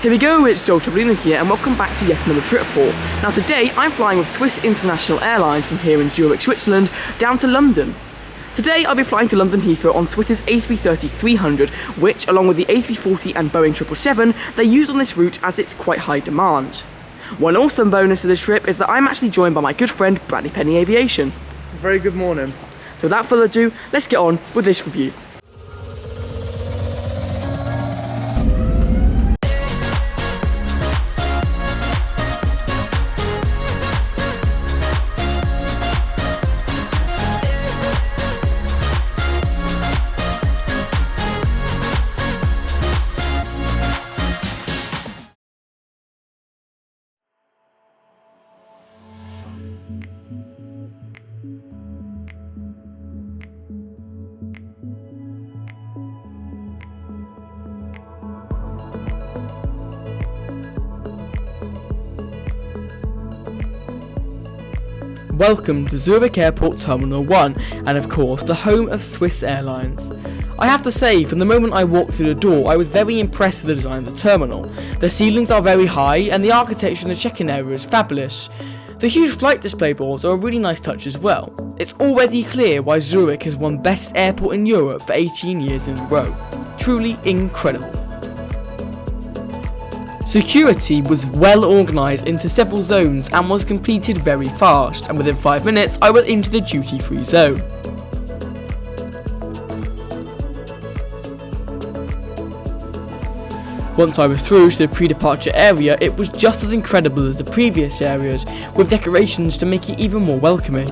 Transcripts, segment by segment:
Here we go, it's Joel Travelino here and welcome back to yet another trip report. Now today I'm flying with Swiss International Airlines from here in Zurich, Switzerland down to London. Today I'll be flying to London Heathrow on Swiss's A330-300, which along with the A340 and Boeing 777, they're used on this route as it's quite high demand. One awesome bonus of this trip is that I'm actually joined by my good friend Bradley Penny Aviation. Very good morning. So without further ado, let's get on with this review. Welcome to Zurich Airport Terminal 1, and of course the home of Swiss Airlines. I have to say, from the moment I walked through the door, I was very impressed with the design of the terminal. The ceilings are very high, and the architecture in the check-in area is fabulous. The huge flight display boards are a really nice touch as well. It's already clear why Zurich has won Best Airport in Europe for 18 years in a row. Truly incredible. Security was well organised into several zones and was completed very fast, and within 5 minutes I was into the duty-free zone. Once I was through to the pre-departure area, it was just as incredible as the previous areas, with decorations to make it even more welcoming.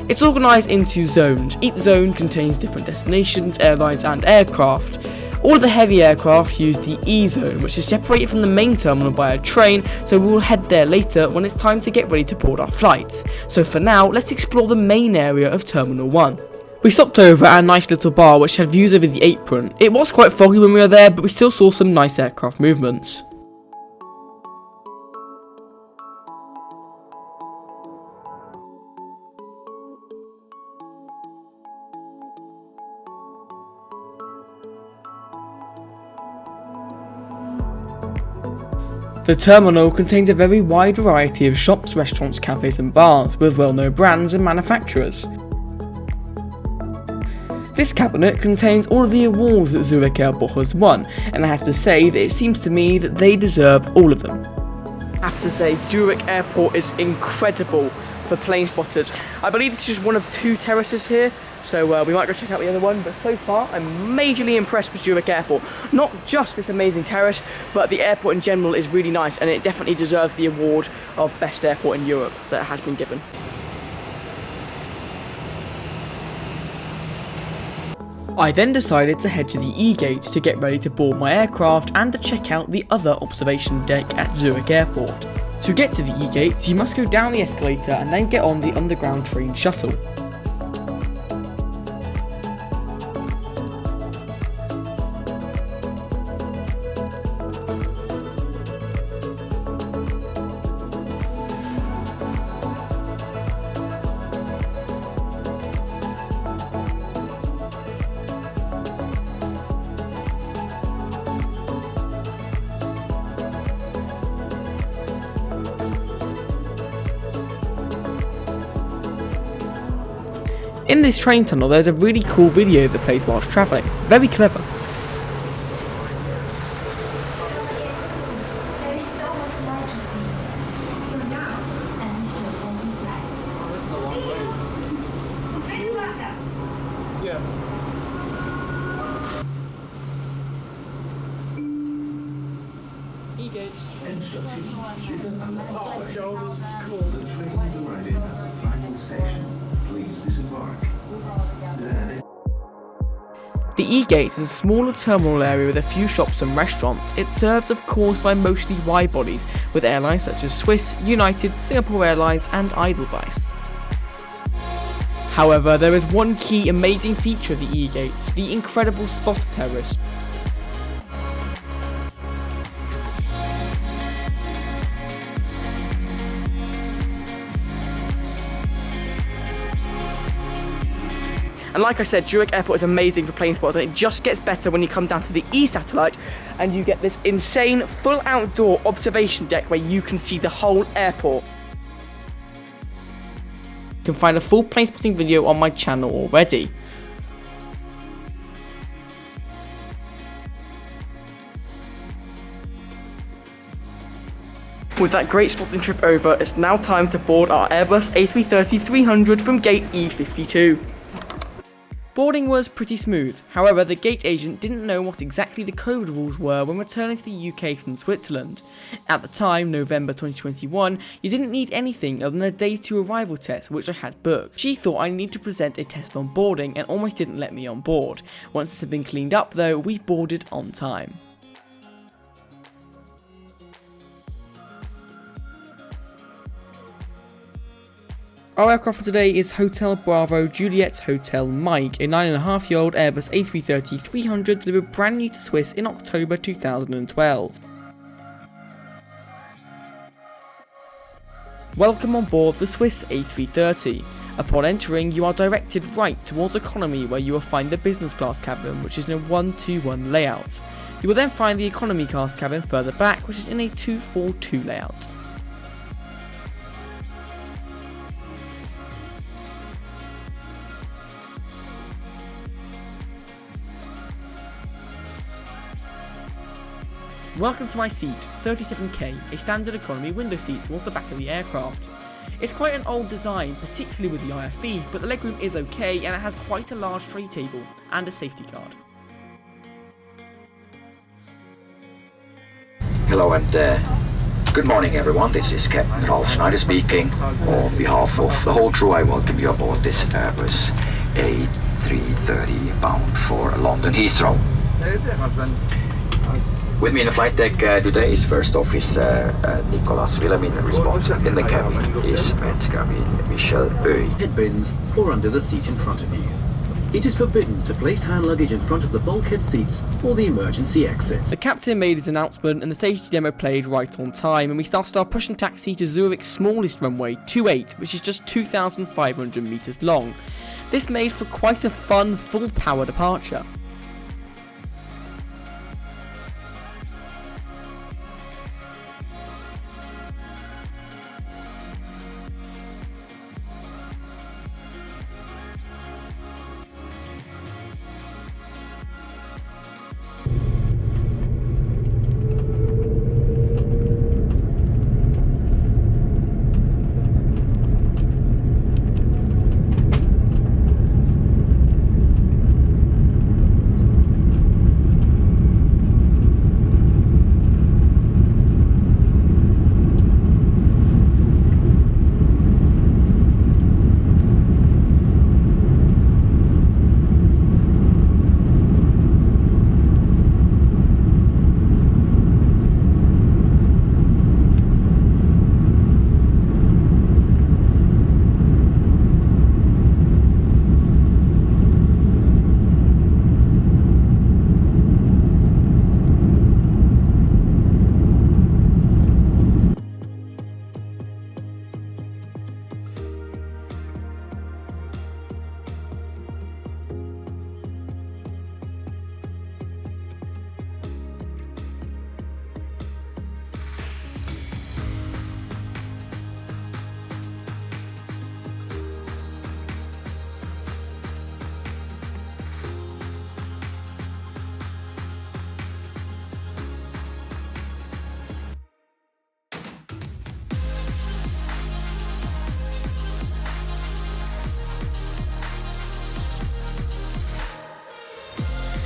It's organised into zones. Each zone contains different destinations, airlines and aircraft. All of the heavy aircraft use the E zone, which is separated from the main terminal by a train, so we will head there later when it's time to get ready to board our flights. So for now, let's explore the main area of Terminal 1. We stopped over at a nice little bar which had views over the apron. It was quite foggy when we were there, but we still saw some nice aircraft movements. The terminal contains a very wide variety of shops, restaurants, cafes and bars, with well-known brands and manufacturers. This cabinet contains all of the awards that Zurich Airport has won, and I have to say that it seems to me that they deserve all of them. I have to say, Zurich Airport is incredible for plane spotters. I believe this is one of 2 terraces here, so we might go check out the other one, but so far I'm majorly impressed with Zurich Airport. Not just this amazing terrace, but the airport in general is really nice, and it definitely deserves the award of Best Airport in Europe that has been given. I then decided to head to the Egates to get ready to board my aircraft and to check out the other observation deck at Zurich Airport. To get to the Egates, you must go down the escalator and then get on the underground train shuttle. In this train tunnel there's a really cool video that plays whilst travelling. Very clever. The Egates is a smaller terminal area with a few shops and restaurants. It's served of course by mostly wide bodies, with airlines such as Swiss, United, Singapore Airlines and Edelweiss. However, there is one key amazing feature of the Egates, the incredible spotter terrace. And like I said, Zurich Airport is amazing for plane spots, and it just gets better when you come down to the E satellite and you get this insane full outdoor observation deck where you can see the whole airport. You can find a full plane spotting video on my channel already. With that great spotting trip over, it's now time to board our Airbus A330-300 from gate E52. Boarding was pretty smooth, however the gate agent didn't know what exactly the COVID rules were when returning to the UK from Switzerland. At the time, November 2021, you didn't need anything other than a day to arrival test which I had booked. She thought I needed to present a test on boarding and almost didn't let me on board. Once this had been cleaned up though, we boarded on time. Our aircraft for today is Hotel Bravo Juliet Hotel Mike, a 9.5-year-old Airbus A330-300 delivered brand new to Swiss in October 2012. Welcome on board the Swiss A330. Upon entering, you are directed right towards economy, where you will find the business class cabin, which is in a 1-2-1 layout. You will then find the economy class cabin further back, which is in a 2-4-2 layout. Welcome to my seat, 37K, a standard economy window seat towards the back of the aircraft. It's quite an old design, particularly with the IFE, but the legroom is okay and it has quite a large tray table and a safety card. Hello and good morning everyone, this is Captain Ralph Schneider speaking. On behalf of the whole crew I welcome you aboard this Airbus A330 bound for London Heathrow. With me in the flight deck today is First Officer Nicolas Willemin. Responsible in the cabin is Met Cabin Michel Böy. Headbins or under the seat in front of you. It is forbidden to place hand luggage in front of the bulkhead seats or the emergency exits. The captain made his announcement and the safety demo played right on time, and we started our push and taxi to Zurich's smallest runway, 28, which is just 2,500 metres long. This made for quite a fun, full power departure.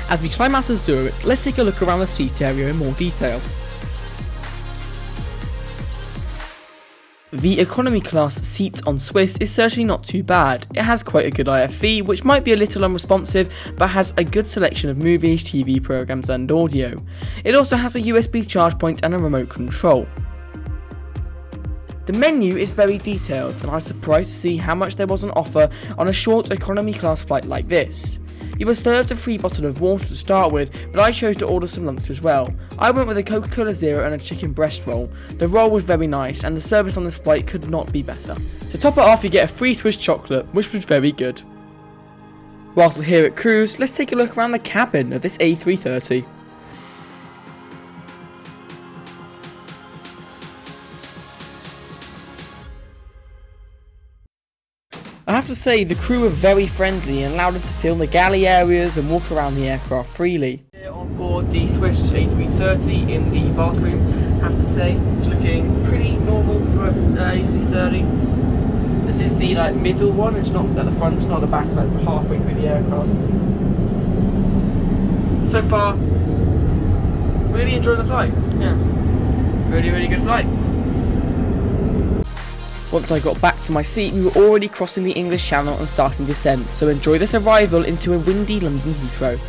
As we climb out of Zurich, let's take a look around the seat area in more detail. The economy class seat on Swiss is certainly not too bad. It has quite a good IFE, which might be a little unresponsive, but has a good selection of movies, TV programs and audio. It also has a USB charge point and a remote control. The menu is very detailed, and I was surprised to see how much there was on offer on a short economy class flight like this. You were served a free bottle of water to start with, but I chose to order some lunch as well. I went with a Coca-Cola Zero and a chicken breast roll. The roll was very nice, and the service on this flight could not be better. To top it off, you get a free Swiss chocolate, which was very good. Whilst we're here at cruise, let's take a look around the cabin of this A330. I have to say, the crew were very friendly and allowed us to film the galley areas and walk around the aircraft freely. Here on board the Swiss A330 in the bathroom, I have to say, it's looking pretty normal for an A330. This is the middle one, it's not at the front, it's not at the back, it's like halfway through the aircraft. So far, really enjoying the flight, yeah. Really good flight. Once I got back to my seat, we were already crossing the English Channel and starting descent, so enjoy this arrival into a windy London Heathrow.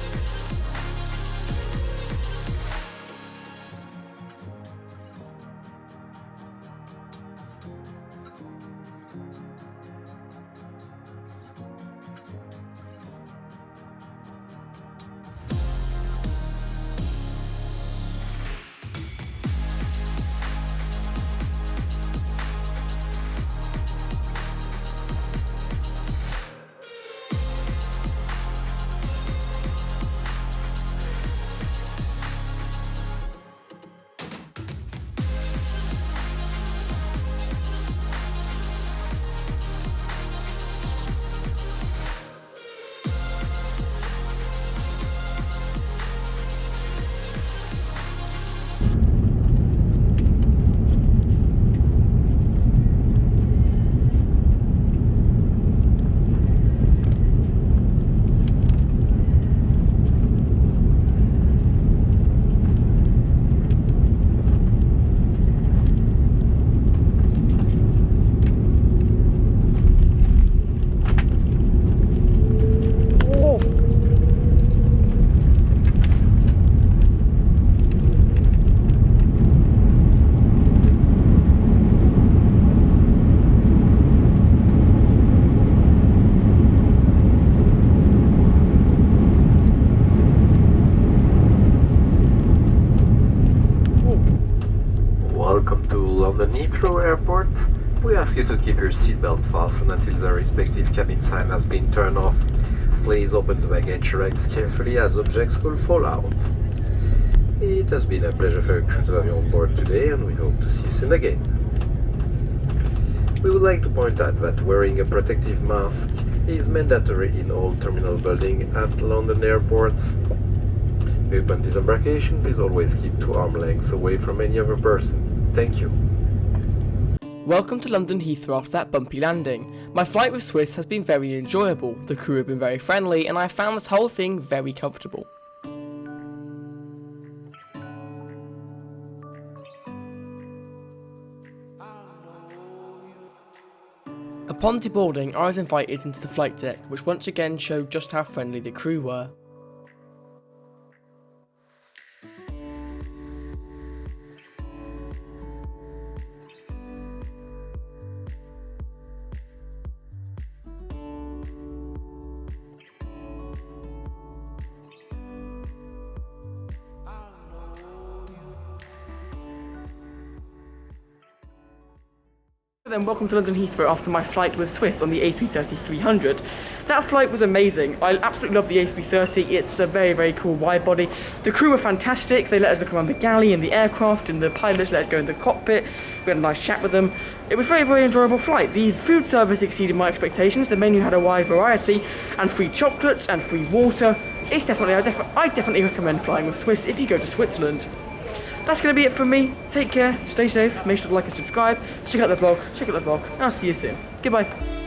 Welcome to London Heathrow Airport. We ask you to keep your seatbelt fastened until the respective cabin sign has been turned off. Please open the baggage racks carefully as objects will fall out. It has been a pleasure for your crew to have you on board today, and we hope to see you soon again. We would like to point out that wearing a protective mask is mandatory in all terminal buildings at London Airport. Upon disembarkation, please always keep 2 arm lengths away from any other person. Thank you. Welcome to London Heathrow after that bumpy landing. My flight with Swiss has been very enjoyable, the crew have been very friendly, and I found this whole thing very comfortable. Upon deboarding, I was invited into the flight deck, which once again showed just how friendly the crew were. Then welcome to London Heathrow after my flight with Swiss on the A330-300. That flight was amazing. I absolutely love the A330. It's a very cool wide body. The crew were fantastic. They let us look around the galley and the aircraft, and the pilots let us go in the cockpit. We had a nice chat with them. It was a very enjoyable flight. The food service exceeded my expectations. The menu had a wide variety and free chocolates and free water. It's definitely, I definitely recommend flying with Swiss if you go to Switzerland. That's going to be it from me. Take care, stay safe, make sure to like and subscribe, check out the vlog, and I'll see you soon. Goodbye.